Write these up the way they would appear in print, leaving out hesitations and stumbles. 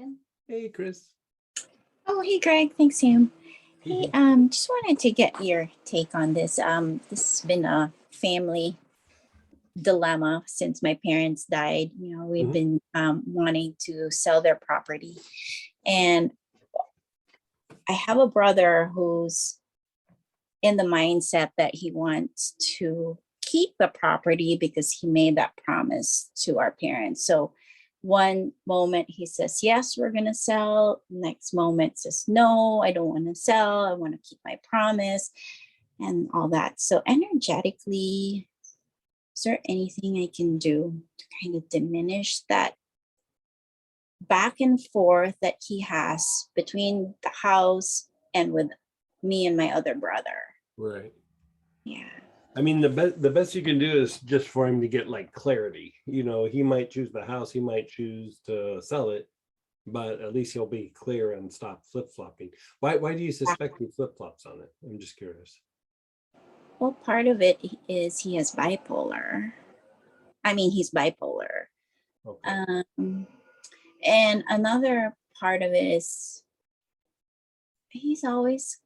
Megan. Hey, Chris. Oh, hey, Greg. Thanks, Sam. Hey, Mhm. just wanted to get your take on this. This has been a family dilemma since my parents died. We've Mhm. been wanting to sell their property, and I have a brother who's in the mindset that he wants to keep the property because he made that promise to our parents. So one moment he says, yes, we're going to sell. Next moment says, no, I don't want to sell. I want to keep my promise and all that. So energetically, is there anything I can do to kind of diminish that back and forth that he has between the house and with me and my other brother? Right. Yeah. I mean, the best you can do is just for him to get like clarity. He might choose the house, he might choose to sell it, but at least he'll be clear and stop flip-flopping. Why do you suspect he flip-flops on it? I'm just curious. Well, part of it is he has bipolar. I mean, he's bipolar. Okay. And another part of it is he's always,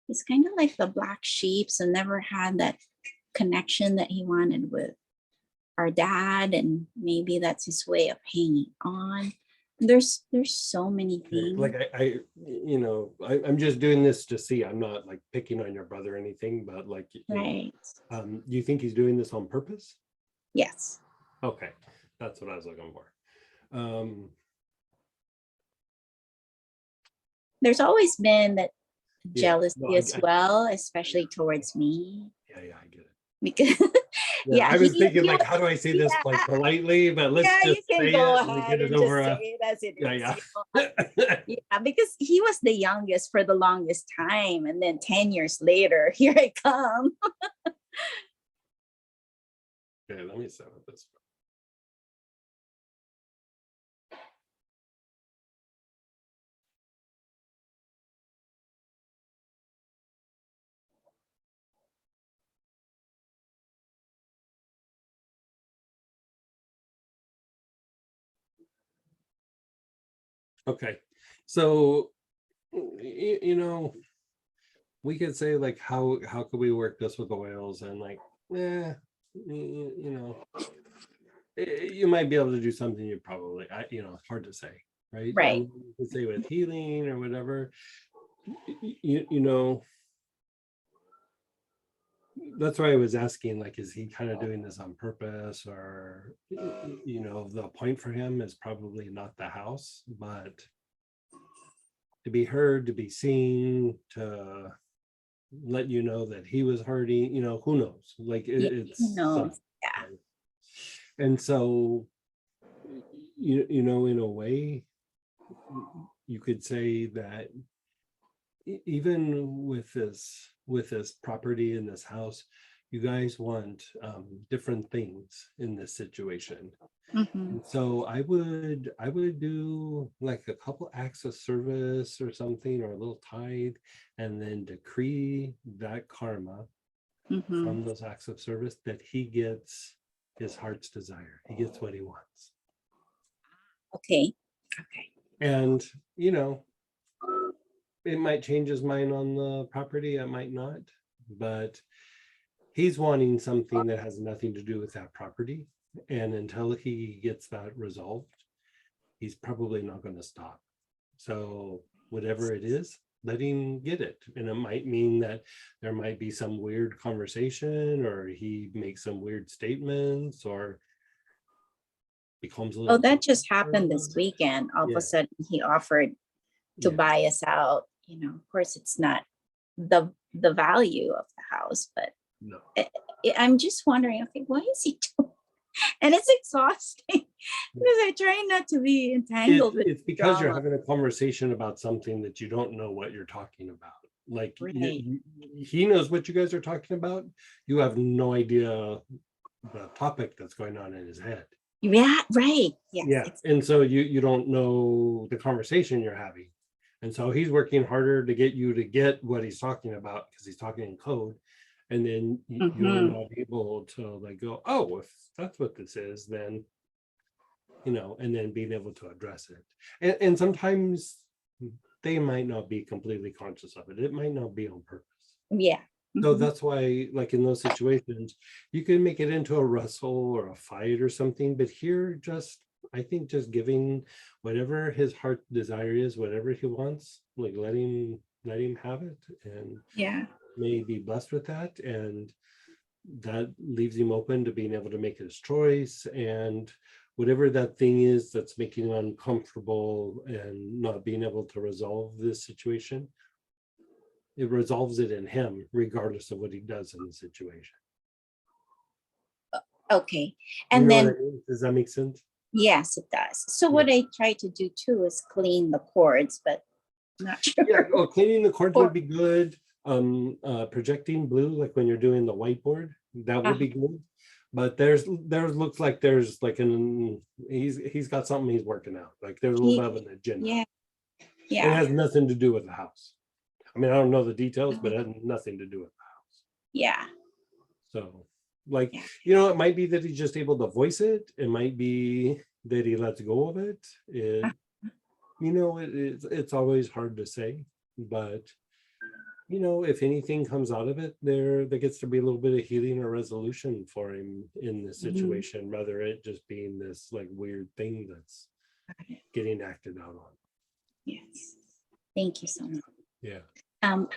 he's kind of like the black sheep, so never had that connection that he wanted with our dad. And maybe that's his way of hanging on. There's so many things. Like I'm just doing this to see. I'm not like picking on your brother or anything, but like, Right. do you think he's doing this on purpose? Yes. Okay, that's what I was looking for. There's always been that Yeah, jealousy no, as well, especially towards me. Yeah, I get it. Because Yeah, I was thinking like, was, how do I say this like politely? But let's yeah, you just can say go it and ahead get it and just over. say it as it is. Yeah. Yeah, because he was the youngest for the longest time, and then 10 years later, here I come. Okay, let me set up this. Okay, so we could say like, how could we work this with oils, and like, you might be able to do something. You probably, it's hard to say, right? Right. And you could say with healing or whatever, you know. That's why I was asking, like, is he kind of doing this on purpose, or the point for him is probably not the house, but to be heard, to be seen, to let you know that he was hurting, who knows, like it's something, Yeah. right? And so in a way you could say that even with this property in this house, you guys want different things in this situation. Mm-hmm. And so I would do like a couple acts of service or something, or a little tithe, and then decree that karma Mm-hmm. from those acts of service, that he gets his heart's desire. He gets what he wants. Okay. And it might change his mind on the property, it might not, but he's wanting something that has nothing to do with that property. And until he gets that resolved, he's probably not going to stop. So whatever it is, let him get it. And it might mean that there might be some weird conversation, or he makes some weird statements, or becomes a little. Oh, that just happened this weekend. All of a sudden, he offered to buy us out. Of course, it's not the value of the house, but No. I'm just wondering, okay, what is he doing? And it's exhausting because I try not to be entangled with it's because drama. you're having a conversation about something that you don't know what you're talking about. Like, Right. he knows what you guys are talking about. You have no idea the topic that's going on in his head. Yeah, right. Yes, Yeah. exactly. And so you don't know the conversation you're having. And so he's working harder to get you to get what he's talking about, because he's talking in code. And then you're not able to like go, oh, if that's what this is, then and then being able to address it. And sometimes they might not be completely conscious of it. It might not be on purpose. Yeah. So Mhm. that's why, like in those situations, you can make it into a wrestle or a fight or something. But here, I think just giving whatever his heart desire is, whatever he wants, like let him have it, and Yeah. may be blessed with that. And that leaves him open to being able to make his choice. And whatever that thing is that's making him uncomfortable and not being able to resolve this situation, it resolves it in him, regardless of what he does in the situation. Okay. You And know what then, I mean? Does that make sense? yes, it does. So what Yeah. I try to do too is clean the cords, but not sure. Yeah. Oh, cleaning the cords Or, would be good. Projecting blue, like when you're doing the whiteboard, that would be good. But there looks like there's like he's got something he's working out. Like there's a little bit of an agenda. yeah, It yeah, has nothing to do with the house. I mean, I don't know the details, but it has nothing to do with the house. yeah, So, like, yeah. it might be that he's just able to voice it. It might be that he lets go of it. It's always hard to say, but if anything comes out of it, there gets to be a little bit of healing or resolution for him in this Mhm. situation, rather it just being this like weird thing that's getting acted out on. Yes. Thank you so much. Yeah. Um,